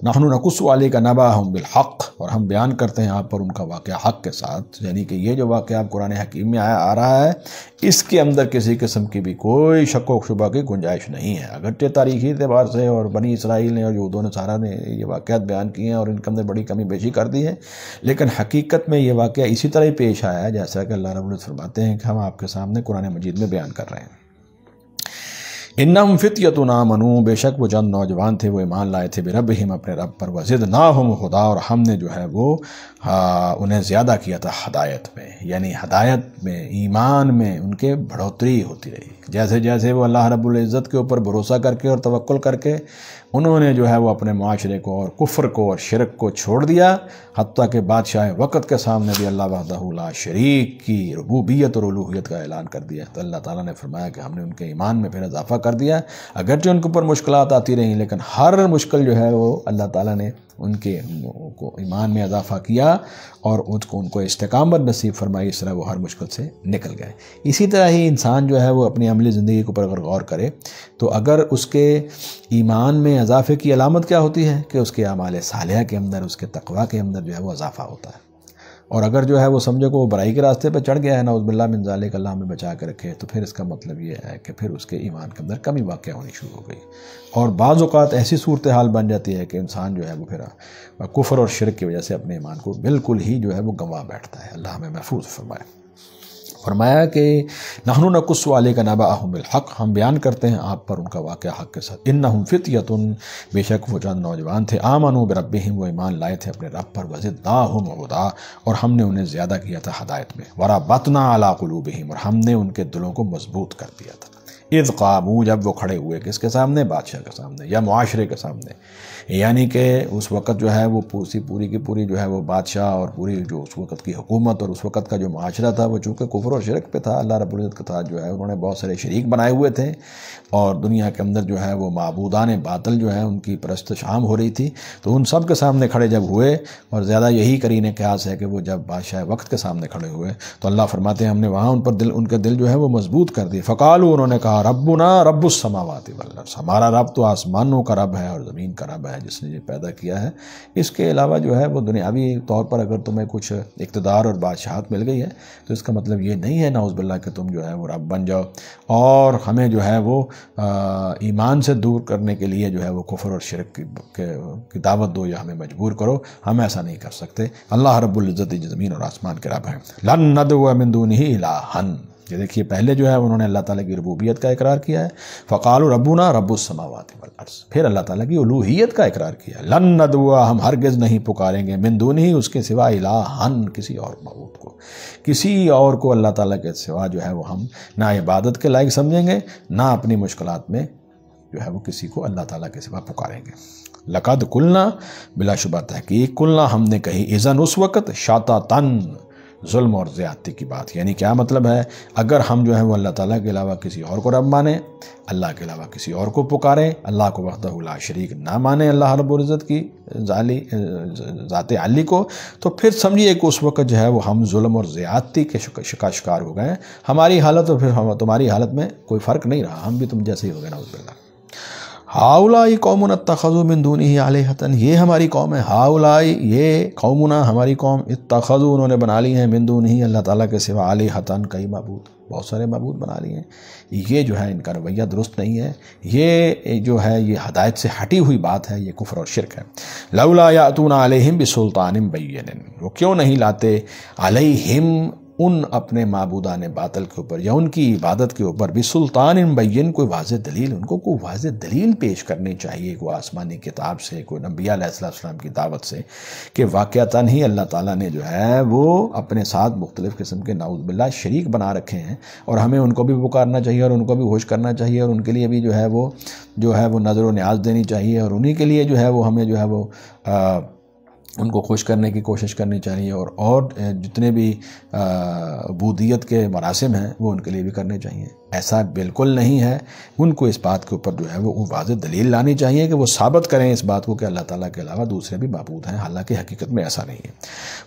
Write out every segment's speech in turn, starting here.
نحن نقص علیک نبأہم بالحق، اور ہم بیان کرتے ہیں آپ پر ان کا واقعہ حق کے ساتھ، یعنی کہ یہ جو واقعہ آپ قرآن حکیم میں آ رہا ہے اس کے اندر کسی قسم کی بھی کوئی شک و شبہ کی گنجائش نہیں ہے۔ اگرچہ تاریخی اعتبار سے اور بنی اسرائیل نے اور یہود و نصارہ نے یہ واقعات بیان کیے ہیں اور ان کے اندر بڑی کمی بیشی کر دی ہے، لیکن حقیقت میں یہ واقعہ اسی طرح ہی پیش آیا ہے جیسا کہ اللہ رب العزت فرماتے ہیں کہ ہم آپ کے سامنے قرآن مجید میں بیان کر رہے ہیں۔ انہم فتیۃ آمنوا، بے شک وہ چند نوجوان تھے وہ ایمان لائے تھے بربہم، اپنے رب پر، وزدناہم ہدا، اور ہم نے جو ہے وہ انہیں زیادہ کیا تھا ہدایت میں، یعنی ہدایت میں، ایمان میں ان کے بڑھوتری ہوتی رہی۔ جیسے جیسے وہ اللہ رب العزت کے اوپر بھروسہ کر کے اور توکل کر کے انہوں نے جو ہے وہ اپنے معاشرے کو اور کفر کو اور شرک کو چھوڑ دیا، حتیٰ کہ بادشاہ وقت کے سامنے بھی اللہ وحدہ لا شریک کی ربوبیت اور الوہیت کا اعلان کر دیا۔ تو اللہ تعالیٰ نے فرمایا کہ ہم نے ان کے ایمان میں پھر اضافہ کر دیا، اگرچہ ان کے اوپر مشکلات آتی رہیں لیکن ہر مشکل جو ہے وہ اللہ تعالیٰ نے ان کے کو ایمان میں اضافہ کیا اور ان کو استقامت نصیب فرمائی، اس طرح وہ ہر مشکل سے نکل گئے۔ اسی طرح ہی انسان جو ہے وہ اپنی عملی زندگی کے اوپر اگر غور کرے تو اگر اس کے ایمان میں اضافے کی علامت کیا ہوتی ہے کہ اس کے اعمال صالحہ کے اندر، اس کے تقویٰ کے اندر جو ہے وہ اضافہ ہوتا ہے، اور اگر جو ہے وہ سمجھو کہ وہ برائی کے راستے پہ چڑھ گیا ہے، نعوذ باللہ من ذالک، اللہ ہمیں بچا کے رکھے، تو پھر اس کا مطلب یہ ہے کہ پھر اس کے ایمان کے اندر کمی واقع ہونی شروع ہو گئی، اور بعض اوقات ایسی صورتحال بن جاتی ہے کہ انسان جو ہے وہ پھر کفر اور شرک کی وجہ سے اپنے ایمان کو بالکل ہی جو ہے وہ گنوا بیٹھتا ہے۔ اللہ ہمیں محفوظ فرمائے۔ فرمایا کہ نحن نقص علیک نبأہم بالحق، ہم بیان کرتے ہیں آپ پر ان کا واقعہ حق کے ساتھ۔ انہم فتیۃ، بے شک وہ چند نوجوان تھے، آمنوا بربہم، وہ ایمان لائے تھے اپنے رب پر، وزدناہم ہدا، اور ہم نے انہیں زیادہ کیا تھا ہدایت میں، وربطنا علی قلوبہم، اور ہم نے ان کے دلوں کو مضبوط کر دیا تھا۔ اذ قاموا، جب وہ کھڑے ہوئے کس کے سامنے؟ بادشاہ کے سامنے یا معاشرے کے سامنے، یعنی کہ اس وقت جو ہے وہ پوری کی پوری جو ہے وہ بادشاہ اور پوری جو اس وقت کی حکومت اور اس وقت کا جو معاشرہ تھا وہ چونکہ کفر اور شرک پہ تھا، اللہ رب العزت کے ساتھ جو ہے انہوں نے بہت سارے شریک بنائے ہوئے تھے، اور دنیا کے اندر جو ہے وہ معبودان باطل جو ہے ان کی پرستش عام ہو رہی تھی، تو ان سب کے سامنے کھڑے جب ہوئے، اور زیادہ یہی قرینِ قیاس ہے کہ وہ جب بادشاہ وقت کے سامنے کھڑے ہوئے تو اللہ فرماتے ہیں ہم نے وہاں ان کے دل جو ہے وہ مضبوط کر دیے۔ فقالوا، انہوں نے کہا ربنا رب السماوات والارض، ہمارا رب تو آسمانوں کا رب ہے اور زمین کا رب ہے جس نے یہ پیدا کیا ہے، اس کے علاوہ جو ہے وہ دنیاوی طور پر اگر تمہیں کچھ اقتدار اور بادشاہت مل گئی ہے تو اس کا مطلب یہ نہیں ہے نعوذ باللہ کہ تم جو ہے وہ رب بن جاؤ اور ہمیں جو ہے وہ ایمان سے دور کرنے کے لیے جو ہے وہ کفر اور شرک کی دعوت دو یا ہمیں مجبور کرو، ہم ایسا نہیں کر سکتے۔ اللہ رب العزت زمین اور آسمان کے رب ہیں۔ لن ندعو من دونہ الہا، یہ دیکھیے پہلے جو ہے انہوں نے اللہ تعالیٰ کی ربوبیت کا اقرار کیا ہے، فقالوا ربنا رب السماوات والارض، پھر اللہ تعالیٰ کی الوہیت کا اقرار کیا، لن ندعو، ہم ہرگز نہیں پکاریں گے، من دونہ، اس کے سوا، الہن، کسی اور معبود کو، کسی اور کو اللہ تعالیٰ کے سوا جو ہے وہ ہم نہ عبادت کے لائق سمجھیں گے، نہ اپنی مشکلات میں جو ہے وہ کسی کو اللہ تعالیٰ کے سوا پکاریں گے۔ لقد قلنا، بلا شبہ تحقیق، قلنا ہم نے کہی، اذن اس وقت، شططن، ظلم اور زیادتی کی بات، یعنی کیا مطلب ہے؟ اگر ہم جو ہے وہ اللہ تعالیٰ کے علاوہ کسی اور کو رب مانیں، اللہ کے علاوہ کسی اور کو پکاریں، اللہ کو وحدہ لا شریک نہ مانیں، اللہ رب العزت کی ذات علی کو، تو پھر سمجھیے کہ اس وقت جو ہے وہ ہم ظلم اور زیادتی کے شکار ہو گئے ہیں۔ ہماری حالت اور پھر تمہاری حالت میں کوئی فرق نہیں رہا، ہم بھی تم جیسے ہی ہو گئے نعوذ باللہ۔ ہاؤلائی قومنا اتخذوا من دونہ آلہۃ، یہ ہماری قوم ہے، ہاؤلائی یہ قومنا ہماری قوم، اتخذوا انہوں نے بنا لی ہیں، من دونہ اللہ تعالیٰ کے سوا، آلہۃ کئی معبود، بہت سارے معبود بنا لیے ہیں۔ یہ جو ہے ان کا رویہ درست نہیں ہے، یہ جو ہے یہ ہدایت سے ہٹی ہوئی بات ہے، یہ کفر اور شرک ہے۔ لولا یاتون علیہم بسلطان بین، وہ کیوں نہیں لاتے علیہم ان اپنے معبودان باطل کے اوپر یا ان کی عبادت کے اوپر بسلطان بین، کوئی واضح دلیل، ان کو کوئی واضح دلیل پیش کرنی چاہیے، کوئی آسمانی کتاب سے، کوئی انبیاء علیہ السلام کی دعوت سے، کہ واقعتاً ہی اللہ تعالیٰ نے جو ہے وہ اپنے ساتھ مختلف قسم کے نعوذ باللہ شریک بنا رکھے ہیں، اور ہمیں ان کو بھی پکارنا چاہیے اور ان کو بھی ہوش کرنا چاہیے، اور ان کے لیے بھی جو ہے وہ نظر و نیاز دینی چاہیے، اور انہی کے لیے جو ہے وہ ہمیں جو ہے وہ ان کو خوش کرنے کی کوشش کرنی چاہیے، اور جتنے بھی عبودیت کے مراسم ہیں وہ ان کے لیے بھی کرنے چاہیے۔ ایسا بالکل نہیں ہے، ان کو اس بات کے اوپر جو ہے وہ واضح دلیل لانی چاہیے کہ وہ ثابت کریں اس بات کو کہ اللہ تعالیٰ کے علاوہ دوسرے بھی معبود ہیں، حالانکہ حقیقت میں ایسا نہیں ہے۔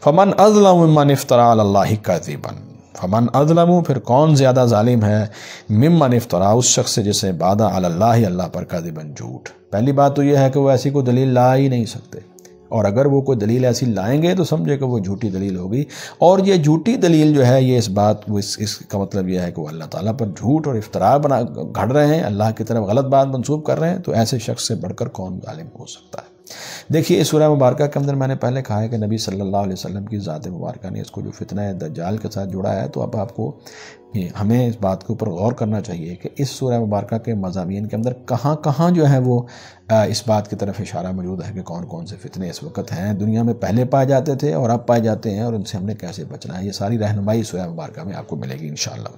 فمن اظلم ممن افترى علی اللہ کذبا، فمن اظلم، پھر کون زیادہ ظالم ہے، ممن افترا، اس شخص سے جسے بادا علی اللہ، اللہ پر کذبا، جھوٹ۔ پہلی بات تو یہ ہے کہ وہ ایسی کوئی دلیل لا ہی نہیں سکتے، اور اگر وہ کوئی دلیل ایسی لائیں گے تو سمجھے کہ وہ جھوٹی دلیل ہوگی، اور یہ جھوٹی دلیل جو ہے یہ اس کا مطلب یہ ہے کہ وہ اللہ تعالیٰ پر جھوٹ اور افتراء گھڑ رہے ہیں، اللہ کی طرف غلط بات منسوب کر رہے ہیں، تو ایسے شخص سے بڑھ کر کون ظالم ہو سکتا ہے۔ دیکھیے اس سورہ مبارکہ کے اندر میں نے پہلے کہا ہے کہ نبی صلی اللہ علیہ وسلم کی ذات مبارکہ نے اس کو جو فتنہ دجال کے ساتھ جڑا ہے، تو اب آپ کو ہمیں اس بات کے اوپر غور کرنا چاہیے کہ اس سورہ مبارکہ کے مضامین کے اندر کہاں کہاں جو ہے وہ اس بات کی طرف اشارہ موجود ہے کہ کون کون سے فتنے اس وقت ہیں دنیا میں، پہلے پائے جاتے تھے اور اب پائے جاتے ہیں، اور ان سے ہم نے کیسے بچنا ہے، یہ ساری رہنمائی سورہ مبارکہ میں آپ کو ملے گی انشاءاللہ۔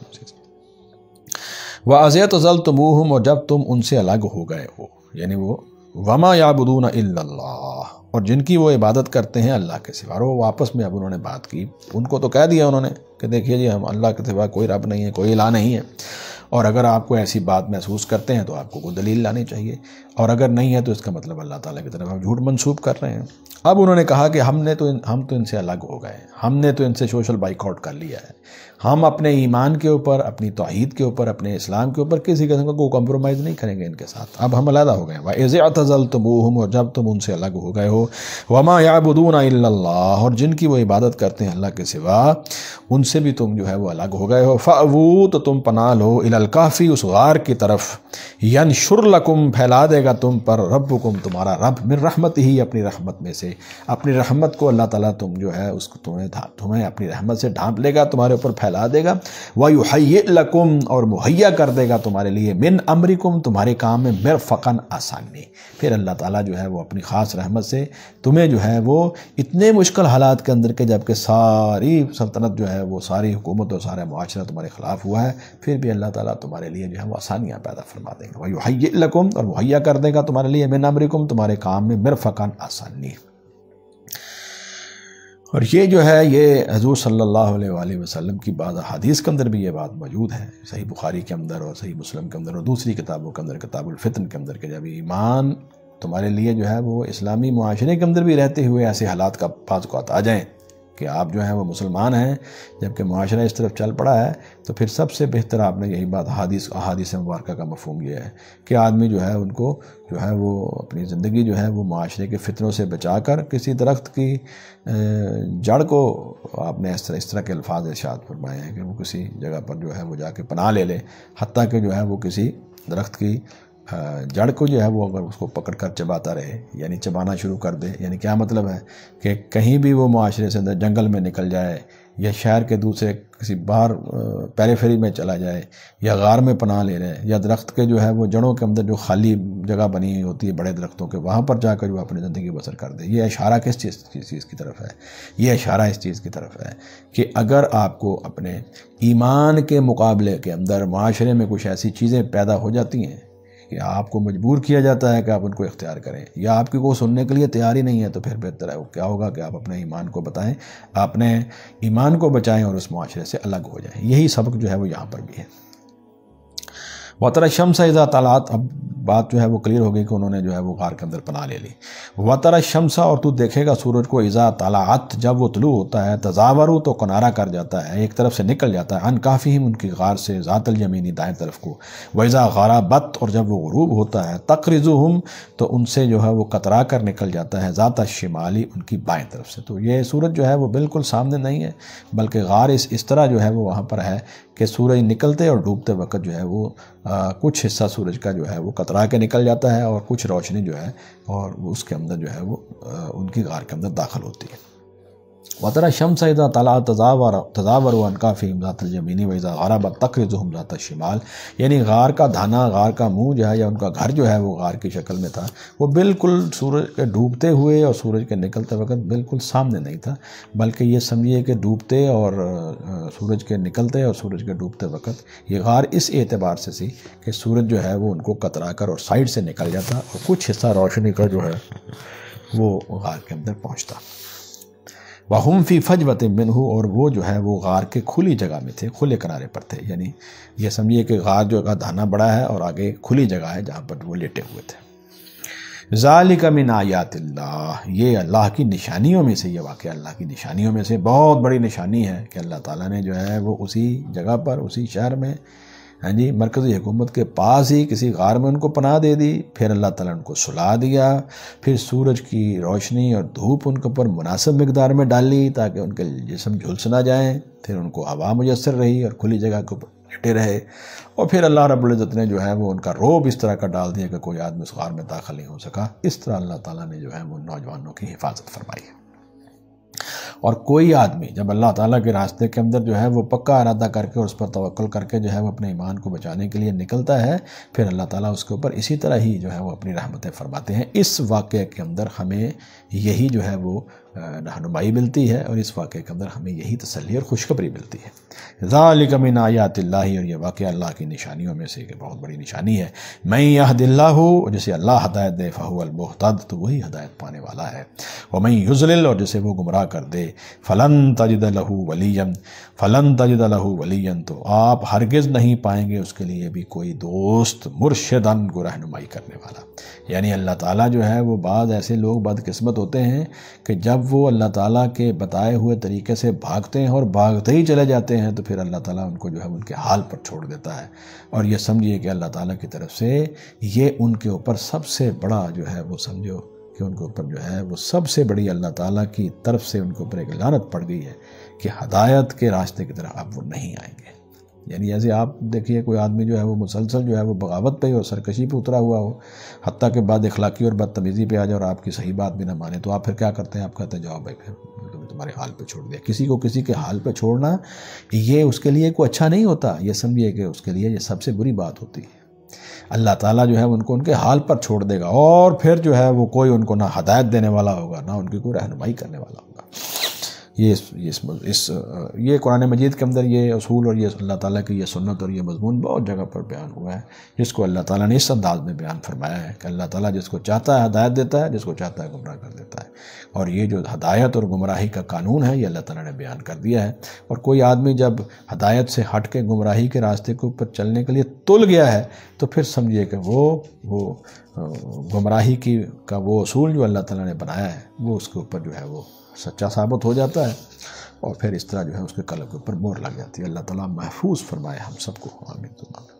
وَأَذْ اعْتَزَلْتُمُوهُمْ، اور جب تم ان سے الگ ہو گئے ہو، یعنی وہ وَمَا يَعْبُدُونَ إِلَّا اللَّهَ، اور جن کی وہ عبادت کرتے ہیں اللہ کے سوا، اور وہ واپس میں اب انہوں نے بات کی، ان کو تو کہہ دیا انہوں نے کہ دیکھیے جی ہم اللہ کے سوا کوئی رب نہیں ہے، کوئی الہ نہیں ہے، اور اگر آپ کو ایسی بات محسوس کرتے ہیں تو آپ کو کوئی دلیل لانی چاہیے، اور اگر نہیں ہے تو اس کا مطلب اللہ تعالیٰ کی طرف ہم جھوٹ منسوب کر رہے ہیں۔ اب انہوں نے کہا کہ ہم تو ان سے الگ ہو گئے، ہم نے تو ان سے سوشل بائیک آؤٹ کر لیا ہے، ہم اپنے ایمان کے اوپر، اپنی توحید کے اوپر، اپنے اسلام کے اوپر کسی قسم کا کوئی کمپرومائز نہیں کریں گے ان کے ساتھ، اب ہم علیحدہ ہو گئے۔ وَإِذْ اعْتَزَلْتُمُوهُمْ، اور جب تم ان سے الگ ہو گئے ہو، وَمَا يَعْبُدُونَ إِلَّا اللَّهَ، اور جن کی وہ عبادت کرتے ہیں اللہ کے سوا، ان سے بھی تم جو ہے وہ الگ ہو گئے ہو۔ فَأْوُوا، تو تم پناہ لو، إِلَى الْكَهْفِ، اس غار کی طرف، يَنْشُرْ لَكُمْ، پھیلا دے گا تم پر، ربکم، تمہارا رب، من رحمتہ، اپنی رحمت میں سے، اپنی رحمت کو اللہ تعالیٰ تم جو ہے اس کو تمہیں اپنی رحمت سے ڈھانپ لے گا، تمہارے اوپر پھیلا دے گا۔ وَيُحَيِّئْ لَكُمْ، اور مہیا کر دے گا تمہارے لیے، من امرکم، تمہارے کام میں، مرفقاً، آسانی۔ پھر اللہ تعالیٰ جو ہے وہ اپنی خاص رحمت سے تمہیں جو ہے وہ اتنے مشکل حالات کے اندر کے جبکہ ساری سلطنت جو ہے وہ ساری حکومت اور سارا معاشرہ تمہارے خلاف ہوا ہے، پھر بھی اللہ تعالیٰ تمہارے لیے جو ہے وہ آسانیاں پیدا فرما دیں گے۔ وَيُحَيِّئْ لَكُمْ، اور مہیا کر دے گا تمہارے لیے، من امرکم، تمہارے کام میں، مرفقاً، آسانی۔ اور یہ جو ہے یہ حضور صلی اللہ علیہ وآلہ وسلم کی بعض حدیث کے اندر بھی یہ بات موجود ہے، صحیح بخاری کے اندر اور صحیح مسلم کے اندر اور دوسری کتابوں کے اندر، کتاب الفتن کے اندر، کہ جب ایمان تمہارے لیے جو ہے وہ اسلامی معاشرے کے اندر بھی رہتے ہوئے ایسے حالات کا بعض اوقات آ جائیں کہ آپ جو ہیں وہ مسلمان ہیں جبکہ معاشرہ اس طرف چل پڑا ہے، تو پھر سب سے بہتر آپ نے یہی بات احادیث مبارکہ کا مفہوم یہ ہے کہ آدمی جو ہے ان کو جو ہے وہ اپنی زندگی جو ہے وہ معاشرے کے فتنوں سے بچا کر کسی درخت کی جڑ کو، آپ نے اس طرح کے الفاظ ارشاد فرمائے ہیں کہ وہ کسی جگہ پر جو ہے وہ جا کے پناہ لے لے، حتیٰ کہ جو ہے وہ کسی درخت کی جڑ کو جو ہے وہ اگر اس کو پکڑ کر چباتا رہے، یعنی چبانا شروع کر دے، یعنی کیا مطلب ہے کہ کہیں بھی وہ معاشرے سے اندر جنگل میں نکل جائے یا شہر کے دوسرے کسی باہر پیریفیری میں چلا جائے یا غار میں پناہ لے رہے، یا درخت کے جو ہے وہ جڑوں کے اندر جو خالی جگہ بنی ہوئی ہوتی ہے بڑے درختوں کے، وہاں پر جا کر جو اپنی زندگی بسر کر دے۔ یہ اشارہ کس چیز کی طرف ہے؟ یہ اشارہ اس چیز کی طرف ہے کہ اگر آپ کو اپنے ایمان کے مقابلے کے اندر معاشرے میں کچھ ایسی چیزیں پیدا ہو جاتی ہیں کہ آپ کو مجبور کیا جاتا ہے کہ آپ ان کو اختیار کریں، یا آپ کی کو سننے کے لیے تیار ہی نہیں ہے، تو پھر بہتر ہے وہ کیا ہوگا کہ آپ اپنے ایمان کو بتائیں، اپنے ایمان کو بچائیں اور اس معاشرے سے الگ ہو جائیں۔ یہی سبق جو ہے وہ یہاں پر بھی ہے۔ وَتَرَى الشَّمْسَ إِذَا طَلَعَتْ، اب بات جو ہے وہ کلیئر ہو گئی کہ انہوں نے جو ہے وہ غار کے اندر پناہ لے لی۔ وَتَرَى الشَّمْسَ، اور تو دیکھے گا سورج کو، إِذَا طَلَعَتْ، جب وہ طلوع ہوتا ہے، تَزَاوَرُ، تو کنارہ کر جاتا ہے، ایک طرف سے نکل جاتا ہے، عن کَهْفِهِمْ، ان کی غار سے، ذات الیمین، دائیں طرف کو، وَإِذَا غَرَبَتْ، اور جب وہ غروب ہوتا ہے، تَقْرِضُهُمْ، تو ان سے جو ہے وہ کترا کر نکل جاتا ہے، ذات الشمال، ان کی بائیں طرف سے۔ تو یہ سورج جو ہے وہ بالکل سامنے نہیں ہے، بلکہ غار اس طرح جو ہے وہ وہاں پر ہے کہ سورج نکلتے اور ڈوبتے وقت جو ہے وہ کچھ حصہ سورج کا جو ہے وہ کترا کے نکل جاتا ہے، اور کچھ روشنی جو ہے اور اس کے اندر جو ہے وہ ان کی غار کے اندر داخل ہوتی ہے۔ وَتَرَى الشَّمْسَ إِذَا طَلَعَتْ تَزَاوَرُ عَنْ كَهْفِهِمْ ذَاتَ الْيَمِينِ وَإِذَا غَرَبَتْ تَقْرِضُهُمْ ذَاتَ الشِّمَالِ، یعنی غار کا دھانا، غار کا منہ جو ہے یا ان کا گھر جو ہے وہ غار کی شکل میں تھا، وہ بالکل سورج کے ڈوبتے ہوئے اور سورج کے نکلتے وقت بالکل سامنے نہیں تھا، بلکہ یہ سمجھیے کہ ڈوبتے اور سورج کے نکلتے اور سورج کے ڈوبتے وقت یہ غار اس اعتبار سے سی کہ سورج جو ہے وہ ان کو کترا کر اور سائڈ سے نکل جاتا اور کچھ حصہ روشنی کا جو ہے وہ غار کے اندر پہنچتا۔ وَهُمْ فِي فَجْوَةٍ مِّنْهُ، اور وہ جو ہے وہ غار کے کھلی جگہ میں تھے، کھلے کنارے پر تھے، یعنی یہ سمجھیے کہ غار جو کا دھانا بڑا ہے اور آگے کھلی جگہ ہے جہاں پر وہ لیٹے ہوئے تھے۔ ذالک من آیات اللہ، یہ اللہ کی نشانیوں میں سے، یہ واقعہ اللہ کی نشانیوں میں سے بہت بڑی نشانی ہے کہ اللہ تعالیٰ نے جو ہے وہ اسی جگہ پر، اسی شہر میں، ہاں جی، مرکزی حکومت کے پاس ہی کسی غار میں ان کو پناہ دے دی، پھر اللہ تعالیٰ نے ان کو سلا دیا، پھر سورج کی روشنی اور دھوپ ان کے اوپر مناسب مقدار میں ڈالی تاکہ ان کے جسم جھلس نہ جائیں، پھر ان کو ہوا میسر رہی اور کھلی جگہ کے اوپر لیٹے رہے، اور پھر اللہ رب العزت نے جو ہے وہ ان کا روب اس طرح کا ڈال دیا کہ کوئی آدمی اس غار میں داخل نہیں ہو سکا۔ اس طرح اللہ تعالیٰ نے جو ہے وہ نوجوانوں کی حفاظت فرمائی۔ اور کوئی آدمی جب اللہ تعالیٰ کے راستے کے اندر جو ہے وہ پکا ارادہ کر کے اور اس پر توکل کر کے جو ہے وہ اپنے ایمان کو بچانے کے لیے نکلتا ہے، پھر اللہ تعالیٰ اس کے اوپر اسی طرح ہی جو ہے وہ اپنی رحمتیں فرماتے ہیں۔ اس واقعے کے اندر ہمیں یہی جو ہے وہ رہنمائی ملتی ہے، اور اس واقعے کے اندر ہمیں یہی تسلی اور خوشخبری ملتی ہے۔ ذالک من آیات اللہ، اور یہ واقعہ اللہ کی نشانیوں میں سے ایک بہت بڑی نشانی ہے۔ من یہد اللہ، جسے اللہ ہدایت دے، فہو المہتد، تو وہی ہدایت پانے والا ہے۔ ومن یضلل، اور جسے وہ گمراہ کر دے، فلن تجد لہ ولیا، فلن تجد لہ ولیا، تو آپ ہرگز نہیں پائیں گے اس کے لیے بھی کوئی دوست، مرشدن، کو رہنمائی کرنے والا۔ یعنی اللہ تعالیٰ جو ہے وہ بعض ایسے لوگ بدقسمت ہوتے ہیں کہ جب وہ اللہ تعالیٰ کے بتائے ہوئے طریقے سے بھاگتے ہیں اور بھاگتے ہی چلے جاتے ہیں، تو پھر اللہ تعالیٰ ان کو جو ہے ان کے حال پر چھوڑ دیتا ہے، اور یہ سمجھیے کہ اللہ تعالیٰ کی طرف سے یہ ان کے اوپر سب سے بڑا جو ہے وہ سمجھو کہ ان کے اوپر جو ہے وہ سب سے بڑی اللہ تعالیٰ کی طرف سے ان کے اوپر ایک لعنت پڑ گئی ہے کہ ہدایت کے راستے کی طرف اب وہ نہیں آئیں گے۔ یعنی ایسے آپ دیکھیے کوئی آدمی جو ہے وہ مسلسل جو ہے وہ بغاوت پہ اور سرکشی پہ اترا ہوا ہو، حتیٰ کہ بعد اخلاقی اور بدتمیزی پہ آ جائے اور آپ کی صحیح بات بھی نہ مانے، تو آپ پھر کیا کرتے ہیں؟ آپ کہتے ہیں جاؤ بھائی، پھر تمہارے حال پہ چھوڑ دیا۔ کسی کو کسی کے حال پہ چھوڑنا یہ اس کے لیے کوئی اچھا نہیں ہوتا، یہ سمجھیے کہ اس کے لیے یہ سب سے بری بات ہوتی ہے۔ اللہ تعالیٰ جو ہے ان کو ان کے حال پر چھوڑ دے گا، اور پھر جو ہے وہ کوئی ان کو نہ ہدایت دینے والا ہوگا، نہ ان کی کوئی رہنمائی کرنے والا ہوگا۔ یہ قرآن مجید کے اندر یہ اصول اور یہ اللہ تعالیٰ کی یہ سنت اور یہ مضمون بہت جگہ پر بیان ہوا ہے، جس کو اللہ تعالیٰ نے اس انداز میں بیان فرمایا ہے کہ اللہ تعالیٰ جس کو چاہتا ہے ہدایت دیتا ہے، جس کو چاہتا ہے گمراہ کر دیتا ہے، اور یہ جو ہدایت اور گمراہی کا قانون ہے یہ اللہ تعالیٰ نے بیان کر دیا ہے۔ اور کوئی آدمی جب ہدایت سے ہٹ کے گمراہی کے راستے کے اوپر چلنے کے لیے تل گیا ہے، تو پھر سمجھیے کہ وہ گمراہی کا وہ اصول جو اللہ تعالیٰ نے بنایا ہے وہ اس کے اوپر جو ہے وہ سچا ثابت ہو جاتا ہے، اور پھر اس طرح جو ہے اس کے قلب کے اوپر مہر لگ جاتی ہے۔ اللہ تعالیٰ محفوظ فرمائے ہم سب کو، آمین ثم آمین۔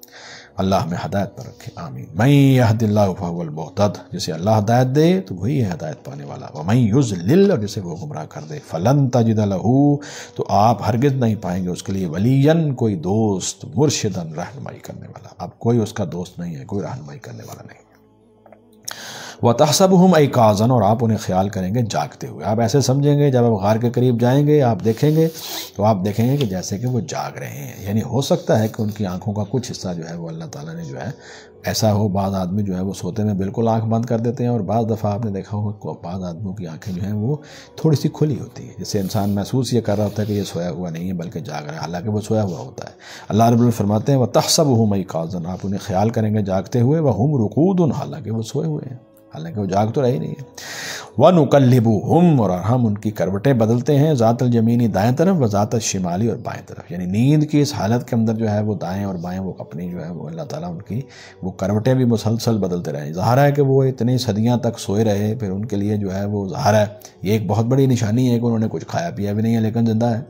اللہ ہمیں ہدایت پر رکھے، آمین۔ من یہد اللہ فہو المہتد، جسے اللہ ہدایت دے تو وہی ہے ہدایت پانے والا۔ ومن یضلل، اور جسے وہ گمراہ کر دے، فلن تجد لہ، تو آپ ہرگز نہیں پائیں گے اس کے لیے ولیاً، کوئی دوست، مرشدن، رہنمائی کرنے والا۔ اب کوئی اس کا دوست نہیں ہے، کوئی رہنمائی کرنے والا نہیں ہے۔ وَتَحْسَبُهُمْ أَيْقَاظًا، اور آپ انہیں خیال کریں گے جاگتے ہوئے۔ آپ ایسے سمجھیں گے جب آپ غار کے قریب جائیں گے آپ دیکھیں گے تو آپ دیکھیں گے کہ جیسے کہ وہ جاگ رہے ہیں، یعنی ہو سکتا ہے کہ ان کی آنکھوں کا کچھ حصہ جو ہے وہ اللہ تعالیٰ نے جو ہے ایسا ہو، بعض آدمی جو ہے وہ سوتے میں بالکل آنکھ بند کر دیتے ہیں، اور بعض دفعہ آپ نے دیکھا ہوگا بعض آدمیوں کی آنکھیں جو ہیں وہ تھوڑی سی کھلی ہوتی ہیں، جس سے انسان محسوس یہ کر رہا ہوتا ہے کہ یہ سویا ہوا نہیں ہے بلکہ جاگ رہا ہے، حالانکہ وہ سویا ہوا ہوتا ہے۔ اللہ رب العزت فرماتے ہیں وَتَحْسَبُهُمْ أَيْقَاظًا، آپ انہیں خیال کریں گے جاگتے ہوئے، وَهُمْ رُقُودٌ، حالانکہ وہ سوئے ہوئے ہیں، حالانکہ وہ جاگ تو رہی نہیں ہے۔ وَنُقَلِّبُهُمْ، اور ہم ان کی کروٹیں بدلتے ہیں، ذات الیمینی دائیں طرف، و ذات الشمالی، اور بائیں طرف، یعنی نیند کی اس حالت کے اندر جو ہے وہ دائیں اور بائیں وہ اپنی جو ہے وہ اللہ تعالیٰ ان کی وہ کروٹیں بھی مسلسل بدلتے رہے۔ ظاہر ہے کہ وہ اتنی صدیاں تک سوئے رہے، پھر ان کے لیے جو ہے وہ ظاہر ہے یہ ایک بہت بڑی نشانی ہے کہ انہوں نے کچھ کھایا پیا بھی نہیں ہے لیکن زندہ ہے،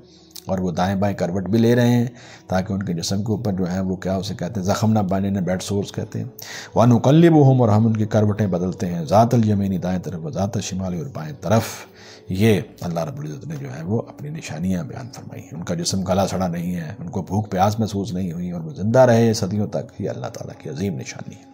اور وہ دائیں بائیں کروٹ بھی لے رہے ہیں تاکہ ان کے جسم کے اوپر جو ہے وہ کیا اسے کہتے ہیں زخم نہ بننے، بیڈ سورس کہتے ہیں۔ وَنُقَلِّبُهُمْ، اور ہم ان کی کروٹیں بدلتے ہیں، ذات الیمینی دائیں طرف، و ذات الشمالی، اور بائیں طرف۔ یہ اللہ رب العزت نے جو ہے وہ اپنی نشانیاں بیان فرمائی ہیں۔ ان کا جسم گلا سڑا نہیں ہے، ان کو بھوک پیاس محسوس نہیں ہوئی، اور وہ زندہ رہے صدیوں تک، یہ اللہ تعالیٰ کی عظیم نشانی ہے۔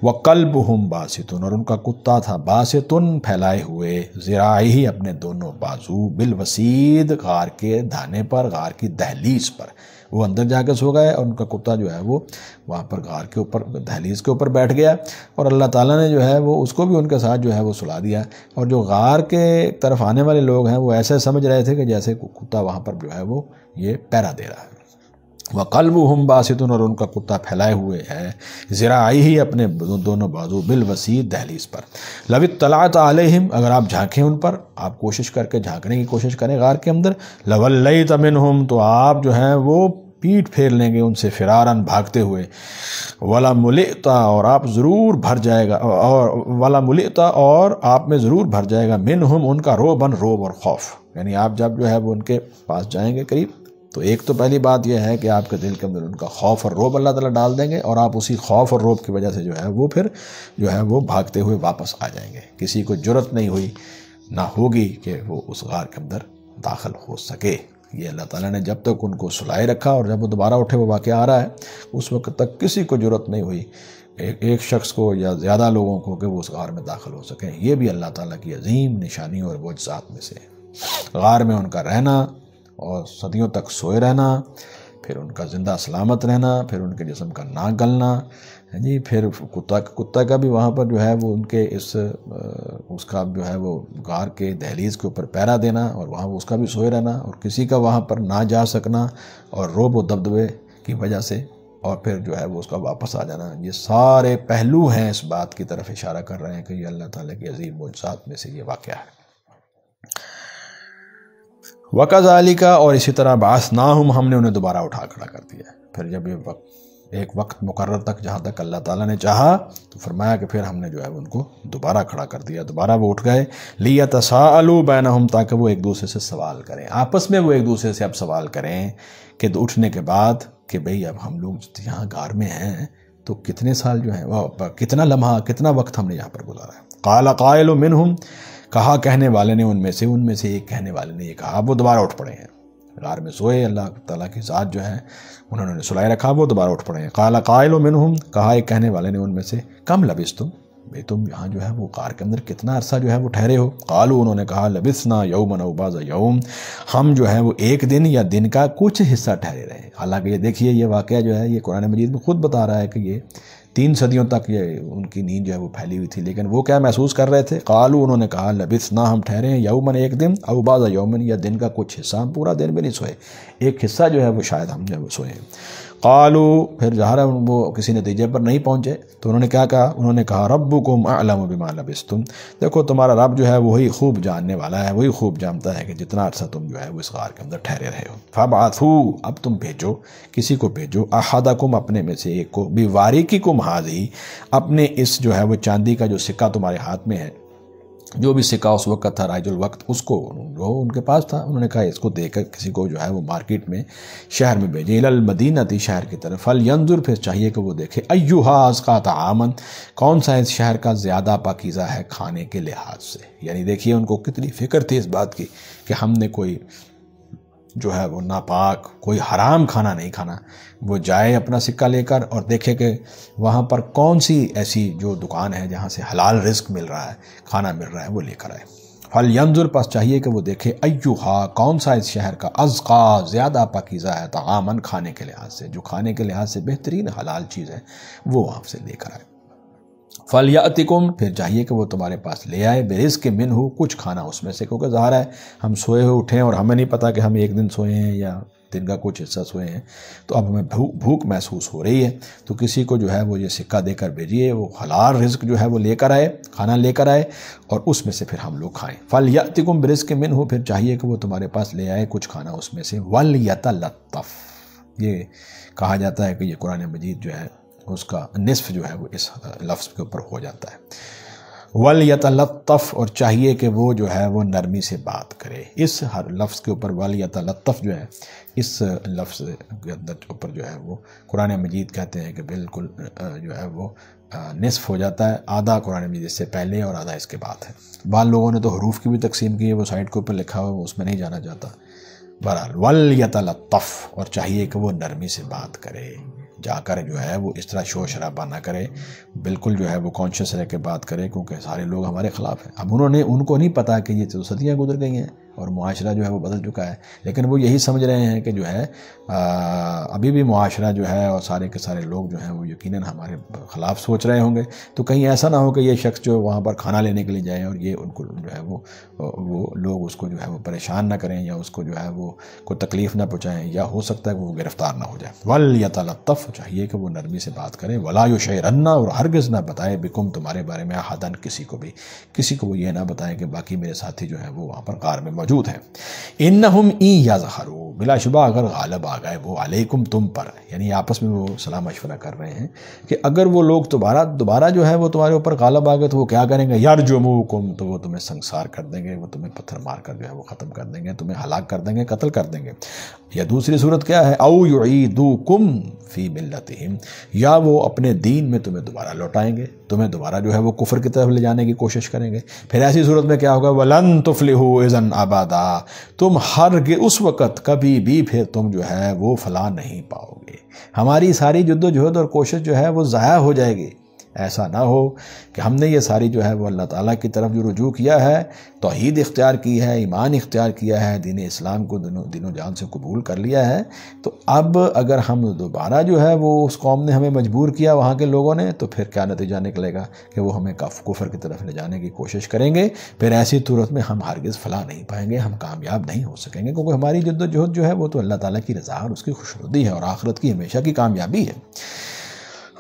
وَقَلْبُهُمْ بَاسِطٌ، اور ان کا کتا تھا باسطن، پھیلائے ہوئے، ذراعیہ، اپنے دونوں بازو، بالوسید، غار کے دھانے پر، غار کی دہلیز پر، وہ اندر جا کے سو گئے، اور ان کا کتا جو ہے وہ وہاں پر غار کے اوپر دہلیز کے اوپر بیٹھ گیا، اور اللہ تعالیٰ نے جو ہے وہ اس کو بھی ان کے ساتھ جو ہے وہ سلا دیا۔ اور جو غار کے طرف آنے والے لوگ ہیں وہ ایسے سمجھ رہے تھے کہ جیسے کتا وہاں پر جو ہے وہ یہ پہرا دے رہا ہے۔ وَقَلْبُهُمْ بَاسِطٌ، اور ان کا کتا پھیلائے ہوئے ہے، ذراعیہ، اپنے دونوں بازو، بالوسید، دہلیز پر۔ لَوِ اطَّلَعْتَ عَلَيْهِمْ، اگر آپ جھانکیں ان پر، آپ کوشش کر کے جھانکنے کی کوشش کریں غار کے اندر، لَوَلَّيْتَ مِنْهُمْ، تو آپ جو ہیں وہ پیٹ پھیر لیں گے ان سے فرارن بھاگتے ہوئے، ولا ملئتا اور آپ ضرور بھر جائے گا، اور ولا ملئتا اور آپ میں ضرور بھر جائے گا منہم ان کا روبن روب اور خوف، یعنی آپ جب جو ہے وہ ان کے پاس جائیں گے قریب تو ایک تو پہلی بات یہ ہے کہ آپ کے دل کے اندر ان کا خوف اور روب اللہ تعالیٰ ڈال دیں گے، اور آپ اسی خوف اور روب کی وجہ سے جو ہے وہ پھر جو ہے وہ بھاگتے ہوئے واپس آ جائیں گے، کسی کو جرأت نہیں ہوئی نہ ہوگی کہ وہ اس غار کے اندر داخل ہو سکے۔ یہ اللہ تعالیٰ نے جب تک ان کو سلائے رکھا، اور جب وہ دوبارہ اٹھے وہ واقعہ آ رہا ہے، اس وقت تک کسی کو جرأت نہیں ہوئی ایک شخص کو یا زیادہ لوگوں کو کہ وہ اس غار میں داخل ہو سکیں۔ یہ بھی اللہ تعالیٰ کی عظیم نشانی اور معجزات میں سے ہے، غار میں ان کا رہنا اور صدیوں تک سوئے رہنا، پھر ان کا زندہ سلامت رہنا، پھر ان کے جسم کا نہ گلنا، جی پھر کتا کا بھی وہاں پر جو ہے وہ ان کے اس کا جو ہے وہ غار کے دہلیز کے اوپر پہرا دینا، اور وہاں اس کا بھی سوئے رہنا، اور کسی کا وہاں پر نہ جا سکنا، اور روب و دبدبے کی وجہ سے، اور پھر جو ہے وہ اس کا واپس آ جانا۔ یہ سارے پہلو ہیں اس بات کی طرف اشارہ کر رہے ہیں کہ یہ اللہ تعالیٰ کی عظیم معجزات میں سے یہ واقعہ ہے۔ وَكَذَلِكَ اور اسی طرح بَعَثْنَاهُمْ ہم نے انہیں دوبارہ اٹھا کھڑا کر دیا۔ پھر جب یہ ایک وقت مقرر تک جہاں تک اللہ تعالیٰ نے چاہا تو فرمایا کہ پھر ہم نے جو ہے ان کو دوبارہ کھڑا کر دیا، دوبارہ وہ اٹھ گئے، لِيَتَسَاءَلُوا بَيْنَهُمْ تاکہ وہ ایک دوسرے سے سوال کریں، آپس میں وہ ایک دوسرے سے اب سوال کریں کہ اٹھنے کے بعد کہ بھئی اب ہم لوگ یہاں غار میں ہیں تو کتنے سال جو ہیں، کتنا لمحہ، کتنا وقت ہم نے یہاں پر گزارا ہے۔ قَالَ قَائِلٌ مِّنْهُمْ کہا کہنے والے نے ان میں سے ایک کہنے والے نے یہ کہا، اب وہ دوبارہ اٹھ پڑے ہیں، غار میں سوئے، اللہ تعالیٰ کی ذات جو ہے انہوں نے سلائے رکھا، وہ دوبارہ اٹھ پڑے ہیں۔ قال قائل منہم کہا ایک کہنے والے نے ان میں سے، کم لبثتم بھئی تم یہاں جو ہے وہ غار کے اندر کتنا عرصہ جو ہے وہ ٹھہرے ہو؟ قالوا انہوں نے کہا لبثنا یوما او بعض یوم، ہم جو ہے وہ ایک دن یا دن کا کچھ حصہ ٹھہرے رہے۔ حالانکہ یہ دیکھیے یہ واقعہ جو ہے یہ قرآن مجید میں خود بتا رہا ہے کہ یہ 3 صدیوں تک یہ ان کی نیند جو ہے وہ پھیلی ہوئی تھی، لیکن وہ کیا محسوس کر رہے تھے؟ قالوا انہوں نے کہا لبثنا ہم ٹھہرے ہیں یومن ایک دن، او بعض یومن یا دن کا کچھ حصہ، ہم پورا دن بھی نہیں سوئے، ایک حصہ جو ہے وہ شاید ہم جو ہے وہ سوئے ہیں۔ قالوا پھر ظاہر ہے وہ کسی نتیجے پر نہیں پہنچے تو انہوں نے کیا کہا؟ انہوں نے کہا ربکم اعلم بما لبثتم، دیکھو تمہارا رب جو ہے وہی خوب جاننے والا ہے، وہی خوب جانتا ہے کہ جتنا عرصہ تم جو ہے وہ اس غار کے اندر ٹھہرے رہے ہو۔ فابعثوا اب تم بھیجو، کسی کو بھیجو، احدکم اپنے میں سے ایک کو، بواریککم ھذی اپنے اس جو ہے وہ چاندی کا جو سکہ تمہارے ہاتھ میں ہے، جو بھی سکہ اس وقت تھا رائج الوقت، اس کو جو ان کے پاس تھا انہوں نے کہا اس کو دے کر کسی کو جو ہے وہ مارکیٹ میں شہر میں بھیجے، الی المدینہ شہر کی طرف، فلینظر پھر چاہیے کہ وہ دیکھے، ایھا ازکی طعاما کون سا اس شہر کا زیادہ پاکیزہ ہے کھانے کے لحاظ سے۔ یعنی دیکھیے ان کو کتنی فکر تھی اس بات کی کہ ہم نے کوئی جو ہے وہ ناپاک کوئی حرام کھانا نہیں کھانا، وہ جائے اپنا سکہ لے کر اور دیکھے کہ وہاں پر کون سی ایسی جو دکان ہے جہاں سے حلال رزق مل رہا ہے، کھانا مل رہا ہے، وہ لے کر آئے۔ فَلْيَنظُرْ پس چاہیے کہ وہ دیکھے، ایھا کون سا اس شہر کا، ازقا زیادہ پاکیزہ ہے، طعاماً کھانے کے لحاظ سے، جو کھانے کے لحاظ سے بہترین حلال چیز ہے وہ وہاں سے لے کر آئے۔ فَلْيَأْتِكُمْ پھر چاہیے کہ وہ تمہارے پاس لے آئے، بِرِزْقٍ مِّنْہُ کچھ کھانا اس میں سے، کیونکہ ظاہر ہے ہم سوئے ہوئے اٹھیں اور ہمیں نہیں پتہ کہ ہم ایک دن سوئے ہیں یا دن کا کچھ حصہ سوئے ہیں، تو اب ہمیں بھوک محسوس ہو رہی ہے، تو کسی کو جو ہے وہ یہ سکہ دے کر بھیجیے، وہ حلال رزق جو ہے وہ لے کر آئے، کھانا لے کر آئے، اور اس میں سے پھر ہم لوگ کھائیں۔ فَلْيَأْتِكُمْ بِرِزْقٍ مِّنْہُ پھر چاہیے کہ وہ تمہارے پاس لے آئے کچھ کھانا اس میں سے، وَلْيَتَلَطَّفْ یہ کہا جاتا ہے کہ یہ قرآن مجید جو ہے اس کا نصف جو ہے وہ اس لفظ کے اوپر ہو جاتا ہے، وَلْيَتَلَطَّفْ اور چاہیے کہ وہ جو ہے وہ نرمی سے بات کرے۔ اس ہر لفظ کے اوپر وَلْيَتَلَطَّفْ جو ہے اس لفظ کے اندر اوپر جو ہے وہ قرآن مجید کہتے ہیں کہ بالکل جو ہے وہ نصف ہو جاتا ہے، آدھا قرآن مجید سے پہلے اور آدھا اس کے بعد ہے۔ بعض لوگوں نے تو حروف کی بھی تقسیم کی ہے، وہ سائٹ کے اوپر لکھا ہوا، وہ اس میں نہیں جانا چاہتا۔ بہرحال وَلْيَتَلَطَّفْ اور چاہیے کہ وہ نرمی سے بات کرے، جا کر جو ہے وہ اس طرح شور شرابہ نہ کرے، بالکل جو ہے وہ کانشیس رہ کے بات کرے، کیونکہ سارے لوگ ہمارے خلاف ہیں۔ اب ان کو نہیں پتا کہ یہ تو صدیاں گزر گئی ہیں اور معاشرہ جو ہے وہ بدل چکا ہے، لیکن وہ یہی سمجھ رہے ہیں کہ جو ہے ابھی بھی معاشرہ جو ہے اور سارے کے سارے لوگ جو ہیں وہ یقیناً ہمارے خلاف سوچ رہے ہوں گے، تو کہیں ایسا نہ ہو کہ یہ شخص جو وہاں پر کھانا لینے کے لیے جائے اور یہ ان کو جو ہے وہ لوگ اس کو جو ہے وہ پریشان نہ کریں یا اس کو جو ہے وہ کوئی تکلیف نہ پہنچائیں، یا ہو سکتا ہے کہ وہ گرفتار نہ ہو جائے۔ وَلْيَتَلَطَّفْ چاہیے کہ وہ نرمی سے بات کرے، وَلَا يُشْعِرَنَّ اور ہرگز نہ بتائے بکم تمہارے بارے میں احداً کسی کو وہ یہ نہ بتائے کہ باقی میرے ساتھی جو ہیں وہ وہاں پر غار میں موجود ہیں۔ اِنَّهُمْ إِن يَظْهَرُوا بلا شبہ اگر غالب آ گئے وہ علیکم تم پر، یعنی آپس میں وہ صلاح مشورہ کر رہے ہیں کہ اگر وہ لوگ دوبارہ جو ہے وہ تمہارے اوپر غالب آ گئے تو وہ کیا کریں گے، یرجموکم، تو وہ تمہیں سنگسار کر دیں گے، وہ تمہیں پتھر مار کر جو ہے وہ ختم کر دیں گے، تمہیں ہلاک کر دیں گے، قتل کر دیں گے۔ یا دوسری صورت کیا ہے، او یعیدوکم فی ملتہم، یا وہ اپنے دین میں تمہیں دوبارہ لوٹائیں گے، تمہیں دوبارہ جو ہے وہ کفر کی طرف لے جانے کی کوشش کریں گے۔ پھر ایسی صورت میں کیا ہوگا، وَلَن تُفْلِحُوا اِذًا أَبَدًا، تم اس وقت کبھی بھی پھر تم جو ہے وہ فلاح نہیں پاؤ گے، ہماری ساری جد و جہد اور کوشش جو ہے وہ ضائع ہو جائے گی۔ ایسا نہ ہو کہ ہم نے یہ ساری جو ہے وہ اللہ تعالیٰ کی طرف جو رجوع کیا ہے، توحید اختیار کی ہے، ایمان اختیار کیا ہے، دین اسلام کو دل و جان سے قبول کر لیا ہے، تو اب اگر ہم دوبارہ جو ہے وہ اس قوم نے ہمیں مجبور کیا، وہاں کے لوگوں نے، تو پھر کیا نتیجہ نکلے گا کہ وہ ہمیں کفر کی طرف لے جانے کی کوشش کریں گے۔ پھر ایسی صورت میں ہم ہرگز فلاح نہیں پائیں گے، ہم کامیاب نہیں ہو سکیں گے، کیونکہ ہماری جد و جہد جو ہے وہ تو اللہ تعالیٰ کی رضا اور اس کی خوشنودی ہے اور آخرت کی ہمیشہ کی کامیابی ہے۔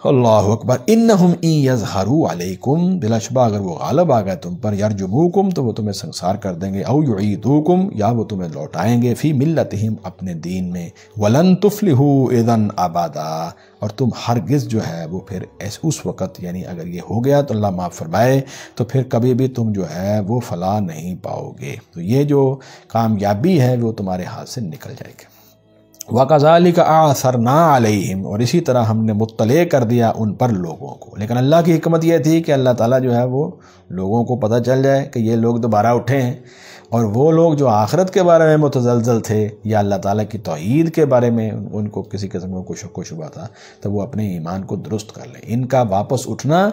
اللہ اکبر۔ انہم ان یظہروا علیکم، بلا شبہ اگر وہ غالب آ گئے تم پر، یرجموکم، تو وہ تمہیں سنگسار کر دیں گے، او یعیدوکم، یا وہ تمہیں لوٹائیں گے، فی ملتہم، اپنے دین میں، ولن تفلحوا اذًا ابدا، اور تم ہرگز جو ہے وہ پھر اس وقت، یعنی اگر یہ ہو گیا تو اللہ معاف فرمائے، تو پھر کبھی بھی تم جو ہے وہ فلاح نہیں پاؤ گے، تو یہ جو کامیابی ہے وہ تمہارے ہاتھ سے نکل جائے گی۔ وَكَذَلِكَ أَعْثَرْنَا عَلَيْهِمْ، اور اسی طرح ہم نے مطلع کر دیا ان پر لوگوں کو، لیکن اللہ کی حکمت یہ تھی کہ اللہ تعالیٰ جو ہے وہ لوگوں کو پتہ چل جائے کہ یہ لوگ دوبارہ اٹھے ہیں، اور وہ لوگ جو آخرت کے بارے میں متزلزل تھے یا اللہ تعالیٰ کی توحید کے بارے میں ان کو کسی قسم کا کوئی شک و شبہ تھا، تو وہ اپنے ایمان کو درست کر لیں۔ ان کا واپس اٹھنا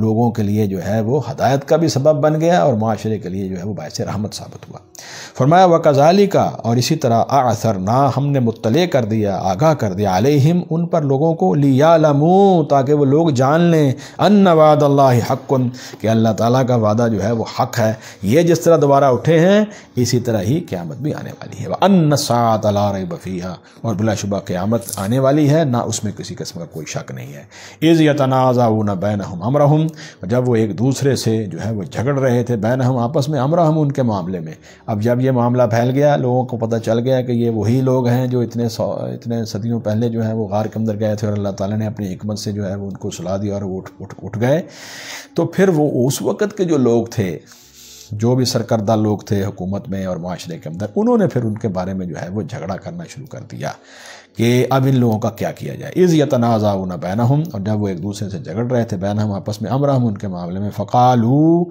لوگوں کے لیے جو ہے وہ ہدایت کا بھی سبب بن گیا اور معاشرے کے لیے جو ہے وہ باعث رحمت ثابت ہوا۔ فرمایا وَكَذَلِكَ، اور اسی طرح أَعْثَرْنَا، ہم نے مطلع کر دیا، آگاہ کر دیا، علیہم، ان پر لوگوں کو، لِيَعْلَمُوا، تاکہ وہ لوگ جان لیں، أَنَّ وَعْدَ اللَّهِ حَقٌّ، کہ اللہ تعالیٰ کا وعدہ جو ہے وہ حق ہے، یہ جس طرح دوبارہ اٹھے ہیں اسی طرح ہی قیامت بھی آنے والی ہے۔ وَأَنَّ السَّاعَةَ لَا رَيْبَ فِيهَا، اور بلا شبہ قیامت آنے والی ہے، نہ اس میں کسی قسم کا کوئی شک نہیں ہے۔ إِذْ يَتَنَازَعُونَ بَيْنَهُمْ أَمْرَهُمْ، جب وہ ایک دوسرے سے جو ہے وہ جھگڑ رہے تھے، بینہم، آپس میں، امرہم، ان کے معاملے میں۔ اب جب یہ معاملہ پھیل گیا، لوگوں کو پتہ چل گیا کہ یہ وہی لوگ ہیں جو اتنے صدیوں پہلے جو ہے وہ غار کے اندر گئے تھے، اور اللہ تعالیٰ نے اپنی حکمت سے جو ہے وہ ان کو سلا دیا اور وہ اٹھ گئے، تو پھر وہ اس وقت کے جو لوگ تھے، جو بھی سرکردہ لوگ تھے حکومت میں اور معاشرے کے اندر، انہوں نے پھر ان کے بارے میں جو ہے وہ جھگڑا کرنا شروع کر دیا کہ اب ان لوگوں کا کیا کیا جائے۔ اِذْ يَتَنَازَعُونَ بَيْنَهُمْ، اور جب وہ ایک دوسرے سے جھگڑ رہے تھے، بینہم، آپس میں، امرہم، ان کے معاملے میں، فقالوا،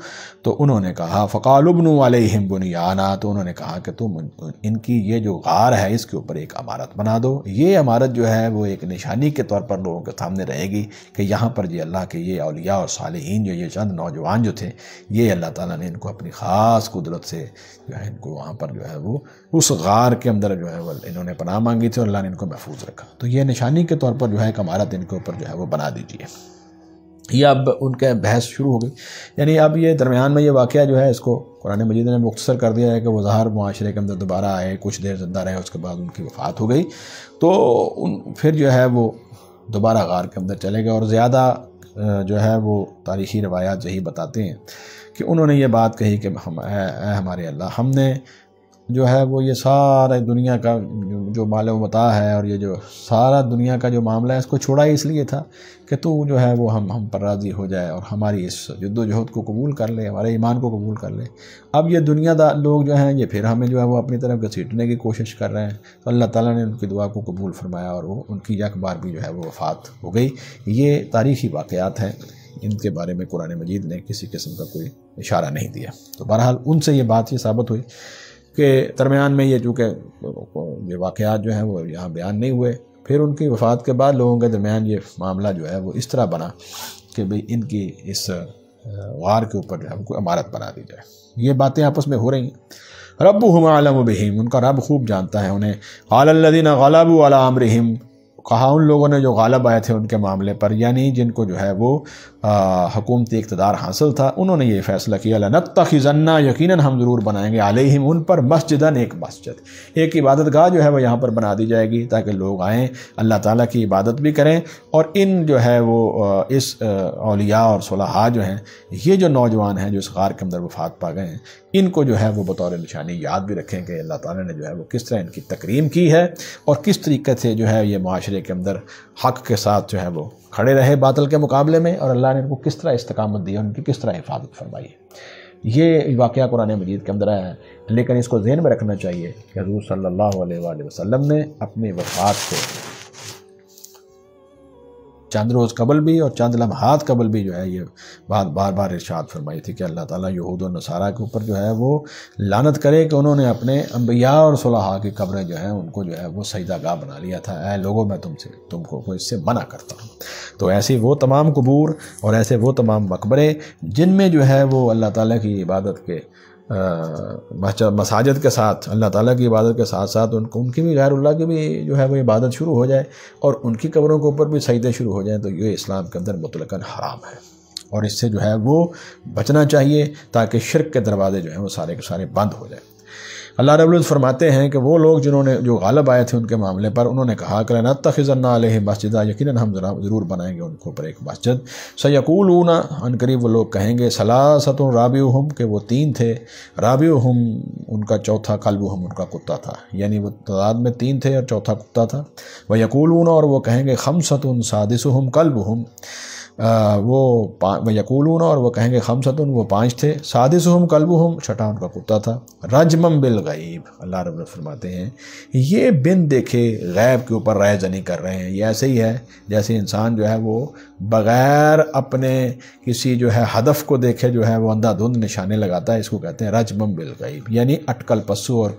تو انہوں نے کہا، فقالوا ابْنُوا عَلَيْهِمْ بُنْيَانًا، تو انہوں نے کہا کہ تم ان کی یہ جو غار ہے اس کے اوپر ایک عمارت بنا دو۔ یہ عمارت جو ہے وہ ایک نشانی کے طور پر لوگوں کے سامنے رہے گی کہ یہاں پر یہ اللہ کے یہ اولیاء اور صالحین، جو یہ چند نوجوان جو تھے، یہ اللہ تعالیٰ نے ان کو اپنی خاص قدرت سے جو ہے ان کو وہاں پر جو ہے وہ اس غار کے اندر جو ہے وہ انہوں نے پناہ مانگی تھی اور اللہ نے ان کو محفوظ رکھا، تو یہ نشانی کے طور پر جو ہے ایک عمارت ان کے اوپر جو ہے وہ بنا دیجیے۔ یہ اب ان کے بحث شروع ہو گئی، یعنی اب یہ درمیان میں یہ واقعہ جو ہے اس کو قرآن مجید نے مختصر کر دیا ہے کہ وہ ظاہر معاشرے کے اندر دوبارہ آئے، کچھ دیر زندہ رہے، اس کے بعد ان کی وفات ہو گئی، تو پھر جو ہے وہ دوبارہ غار کے اندر چلے گئے، اور زیادہ جو ہے وہ تاریخی روایات یہی بتاتے ہیں کہ انہوں نے یہ بات کہی کہ اے ہمارے اللہ، ہم نے جو ہے وہ یہ سارا دنیا کا جو مال و متاع ہے اور یہ جو سارا دنیا کا جو معاملہ ہے اس کو چھوڑا ہی اس لیے تھا کہ تو جو ہے وہ ہم پر راضی ہو جائے اور ہماری اس جد و جہد کو قبول کر لے، ہمارے ایمان کو قبول کر لے۔ اب یہ دنیا دار لوگ جو ہیں یہ پھر ہمیں جو ہے وہ اپنی طرف گھسیٹنے کی کوشش کر رہے ہیں، تو اللہ تعالیٰ نے ان کی دعا کو قبول فرمایا اور وہ ان کی یک بار بھی جو ہے وہ وفات ہو گئی۔ یہ تاریخی واقعات ہیں، ان کے بارے میں قرآن مجید نے کسی قسم کا کوئی اشارہ نہیں دیا۔ تو بہرحال ان سے یہ بات یہ ثابت ہوئی کہ درمیان میں یہ چونکہ یہ واقعات جو ہیں وہ یہاں بیان نہیں ہوئے، پھر ان کی وفات کے بعد لوگوں کے درمیان یہ معاملہ جو ہے وہ اس طرح بنا کہ بھئی ان کی اس غار کے اوپر جو ہے کوئی عمارت بنا دی جائے۔ یہ باتیں آپس میں ہو رہی ہیں۔ ربهم اعلم بہم، ان کا رب خوب جانتا ہے انہیں۔ قال الذین غلبوا علی امرہم، کہا ان لوگوں نے جو غالب آئے تھے ان کے معاملے پر، یعنی جن کو جو ہے وہ حکومتی اقتدار حاصل تھا، انہوں نے یہ فیصلہ کیا لَنَتَّخِذَنَّ، یقیناً ہم ضرور بنائیں گے، علیہم ان پر، مسجداً ایک مسجد، ایک عبادت گاہ جو ہے وہ یہاں پر بنا دی جائے گی تاکہ لوگ آئیں اللہ تعالیٰ کی عبادت بھی کریں، اور ان جو ہے وہ اس اولیاء اور صلحاء جو ہیں، یہ جو نوجوان ہیں جو اس غار کے اندر وفات پا گئے ہیں، ان کو جو ہے وہ بطور نشانی یاد بھی رکھیں کہ اللہ تعالیٰ نے جو ہے وہ کس طرح ان کی تکریم کی ہے اور کس طریقے سے جو ہے یہ معاشرے کے اندر حق کے ساتھ جو ہے وہ کھڑے رہے باطل کے مقابلے میں، اور اللہ نے ان کو کس طرح استقامت دی اور ان کی کس طرح حفاظت فرمائی ہے۔ یہ واقعہ قرآن مجید کے اندر آیا ہے، لیکن اس کو ذہن میں رکھنا چاہیے کہ حضور صلی اللہ علیہ وآلہ وسلم نے اپنی وفات سے چند روز قبل بھی اور چند لمحات قبل بھی جو ہے یہ بات بار بار ارشاد فرمائی تھی کہ اللہ تعالیٰ یہود و نصارہ کے اوپر جو ہے وہ لعنت کرے کہ انہوں نے اپنے انبیاء اور صلحاء کی قبریں جو ہیں ان کو جو ہے وہ سجدہ گاہ بنا لیا تھا۔ اے لوگوں، میں تم کو اس سے منع کرتا ہوں۔ تو ایسی وہ تمام قبور اور ایسے وہ تمام مقبرے جن میں جو ہے وہ اللہ تعالیٰ کی عبادت کے مساجد کے ساتھ، اللہ تعالیٰ کی عبادت کے ساتھ ساتھ ان کی بھی غیر اللہ کی بھی جو ہے وہ عبادت شروع ہو جائے اور ان کی قبروں کے اوپر بھی سجدے شروع ہو جائیں، تو یہ اسلام کے اندر مطلقاً حرام ہے، اور اس سے جو ہے وہ بچنا چاہیے تاکہ شرک کے دروازے جو ہیں وہ سارے کے سارے بند ہو جائیں۔ اللہ رب العزت فرماتے ہیں کہ وہ لوگ جو غالب آئے تھے ان کے معاملے پر، انہوں نے کہا کہ لَنَتَّخِذَنَّ عَلَيْهِمْ مَسْجِدًا، یقیناً ہم ضرور بنائیں گے ان کے اوپر ایک مسجد۔ سَيَقُولُونَ، ان قریب وہ لوگ کہیں گے، ثَلَاثَةٌ رَابِعُهُمْ، کہ وہ 3 تھے، رَابِعُهُمْ ان کا چوتھا، قَلْبُهُمْ ان کا کتا تھا، یعنی وہ تعداد میں 3 تھے اور چوتھا کتا تھا۔ وَيَقُولُونَ، اور وہ کہیں گے، خَمْسَةٌ سَادِسُهُمْ قَلْبُهُمْ، یقولون، اور وہ کہیں گے، خمسۃ، وہ 5 تھے، سادسہم کلبہم، چھٹا ان کا کتا تھا، رجمم بالغیب، اللہ رب العزت فرماتے ہیں یہ بن دیکھے غیب کے اوپر رائے زنی کر رہے ہیں۔ یہ ایسے ہی ہے جیسے انسان جو ہے وہ بغیر اپنے کسی جو ہے ہدف کو دیکھے جو ہے وہ اندھا دھند نشانے لگاتا ہے، اس کو کہتے ہیں رجمم بالغیب، یعنی اٹکل پسو اور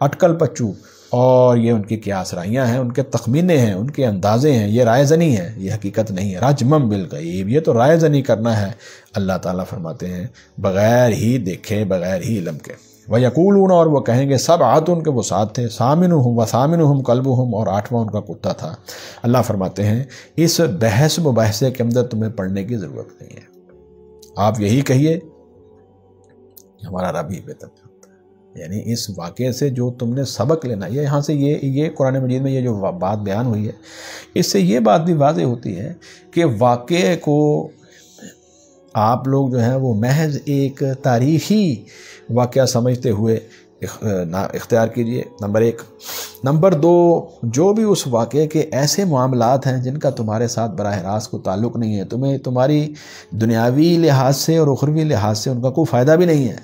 اٹکل پچو، اور یہ ان کی قیاس رائیاں ہیں، ان کے تخمینے ہیں، ان کے اندازے ہیں، یہ رائے زنی ہے، یہ حقیقت نہیں ہے۔ رجمم بالغیب، یہ تو رائے زنی کرنا ہے، اللہ تعالیٰ فرماتے ہیں بغیر ہی دیکھے، بغیر ہی علم کے۔ وَيَقُولُونَ، اور وہ کہیں گے، سَبْعَةٌ، کہ وہ 7 تھے، ثَامِنُهُمْ وَثَامِنُهُمْ كَلْبُهُمْ، اور 8واں ان کا کتا تھا۔ اللہ فرماتے ہیں اس بحث مباحثے کے اندر تمہیں پڑھنے کی ضرورت نہیں ہے، آپ یہی کہیے ہمارا رب ہی بہتر ہے، یعنی اس واقعے سے جو تم نے سبق لینا، یہ یہاں سے یہ قرآن مجید میں یہ جو بات بیان ہوئی ہے، اس سے یہ بات بھی واضح ہوتی ہے کہ واقعے کو آپ لوگ جو ہیں وہ محض ایک تاریخی واقعہ سمجھتے ہوئے اختیار کیجئے، نمبر 1۔ نمبر 2، جو بھی اس واقعے کے ایسے معاملات ہیں جن کا تمہارے ساتھ براہ راست کو تعلق نہیں ہے، تمہیں تمہاری دنیاوی لحاظ سے اور اخروی لحاظ سے ان کا کوئی فائدہ بھی نہیں ہے،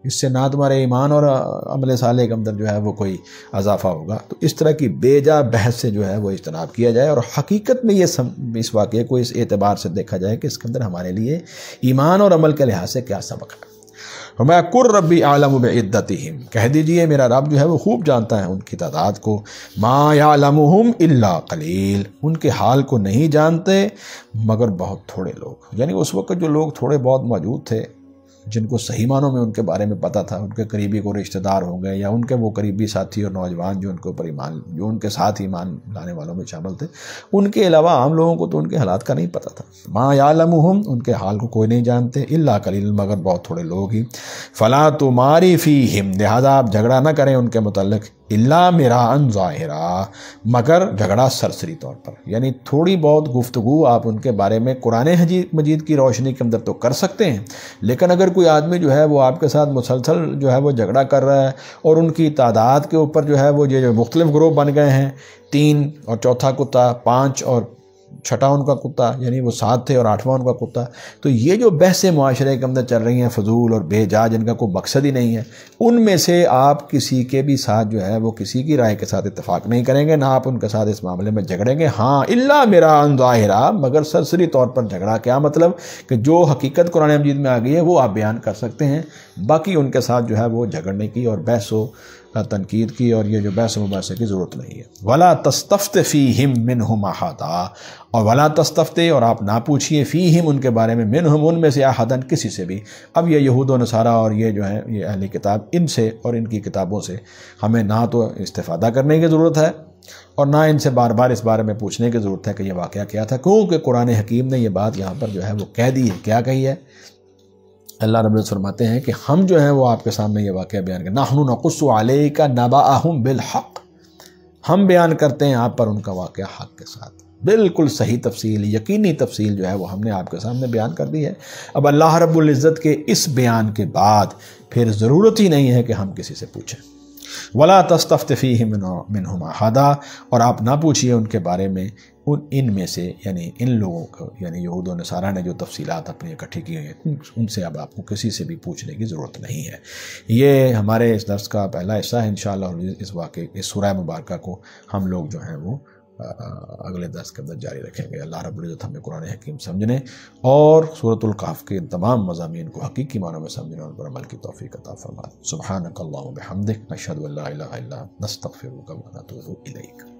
اس سے نہ تمہارے ایمان اور عمل صالح کے اندر جو ہے وہ کوئی اضافہ ہوگا، تو اس طرح کی بے جا بحث سے جو ہے وہ اجتناب کیا جائے، اور حقیقت میں اس واقعے کو اس اعتبار سے دیکھا جائے کہ اس کے اندر ہمارے لیے ایمان اور عمل کے لحاظ سے کیا سبق ہے۔ فرمایا قُلْ رَبِّي أَعْلَمُ بِعِدَّتِهِمْ، کہہ دیجئے میرا رب جو ہے وہ خوب جانتا ہے ان کی تعداد کو، مَا يَعْلَمُهُمْ إِلَّا قَلِيلٌ، ان کے حال کو نہیں جانتے مگر بہت تھوڑے لوگ، یعنی اس وقت جو لوگ تھوڑے بہت موجود تھے جن کو صحیح معنوں میں ان کے بارے میں پتہ تھا، ان کے قریبی کو رشتہ دار ہوں گے یا ان کے وہ قریبی ساتھی اور نوجوان جو ان کے اوپر ایمان، جو ان کے ساتھ ایمان لانے والوں میں شامل تھے، ان کے علاوہ عام لوگوں کو تو ان کے حالات کا نہیں پتہ تھا۔ ما یعلمہم، ان کے حال کو کوئی نہیں جانتے، الا قلیل، مگر بہت تھوڑے لوگ ہی۔ فلا تماری فیہم، لہذا آپ جھگڑا نہ کریں ان کے متعلق، الا مراء ظاہرا، مگر جھگڑا سرسری طور پر، یعنی تھوڑی بہت گفتگو آپ ان کے بارے میں قرآن مجید کی روشنی کے اندر تو کر سکتے ہیں، لیکن اگر کوئی آدمی جو ہے وہ آپ کے ساتھ مسلسل جو ہے وہ جھگڑا کر رہا ہے اور ان کی تعداد کے اوپر جو ہے وہ یہ جو مختلف گروہ بن گئے ہیں، 3 اور چوتھا کتا، 5 اور چھٹا ان کا کتا، یعنی وہ 7 تھے اور 8واں ان کا کتا، تو یہ جو بحثیں معاشرے کے اندر چل رہی ہیں فضول اور بے جا، جن کا کوئی مقصد ہی نہیں ہے، ان میں سے آپ کسی کے بھی ساتھ جو ہے وہ کسی کی رائے کے ساتھ اتفاق نہیں کریں گے، نہ آپ ان کے ساتھ اس معاملے میں جھگڑیں گے۔ ہاں الا مراء ظاہرا، مگر سرسری طور پر جھگڑا، کیا مطلب کہ جو حقیقت قرآن مجید میں آ گئی ہے وہ آپ بیان کر سکتے ہیں، باقی ان کے ساتھ جو ہے وہ جھگڑنے کی اور بحث و تنقید کی اور یہ جو بحث و مباحثے کی ضرورت نہیں ہے۔ ولا تستفت فیہم منہم احدا، اور ولا تستفت، اور آپ نہ پوچھیے فیہم ان کے بارے میں، منہم ان میں سے، احدن کسی سے بھی۔ اب یہ یہود و نصارہ اور یہ جو ہیں یہ اہل کتاب، ان سے اور ان کی کتابوں سے ہمیں نہ تو استفادہ کرنے کی ضرورت ہے اور نہ ان سے بار بار اس بارے میں پوچھنے کی ضرورت ہے کہ یہ واقعہ کیا تھا، کیونکہ قرآن حکیم نے یہ بات یہاں پر جو ہے وہ کہہ دی ہے۔ کیا کہی ہے؟ اللہ رب العزت فرماتے ہیں کہ ہم جو ہیں وہ آپ کے سامنے یہ واقعہ بیان کریں، نحن نقص علیک نبأہم بالحق، ہم بیان کرتے ہیں آپ پر ان کا واقعہ حق کے ساتھ، بالکل صحیح تفصیل، یقینی تفصیل جو ہے وہ ہم نے آپ کے سامنے بیان کر دی ہے۔ اب اللہ رب العزت کے اس بیان کے بعد پھر ضرورت ہی نہیں ہے کہ ہم کسی سے پوچھیں۔ ولا تستفت فیہ منہم احدا، اور آپ نہ پوچھئے ان کے بارے میں ان میں سے، یعنی ان لوگوں کو، یعنی یہود و نصارہ نے جو تفصیلات اپنی اکٹھی کی ہیں ان سے اب آپ کو کسی سے بھی پوچھنے کی ضرورت نہیں ہے۔ یہ ہمارے اس درس کا پہلا حصہ ہے انشاءاللہ، اس واقعے اس سورہ مبارکہ کو ہم لوگ جو ہیں وہ اگلے درس کے اندر جاری رکھیں گے۔ اللہ رب العزت ہمیں قرآن حکیم سمجھنے اور سورۃ الکہف کے تمام مضامین کو حقیقی معنوں میں سمجھنے اور پر عمل کی توفیق عطا فرمائے۔ سبحانک اللہم و بحمدک، نشہد ان لا الہ الا انت، نستغفرک و نتوب الیک۔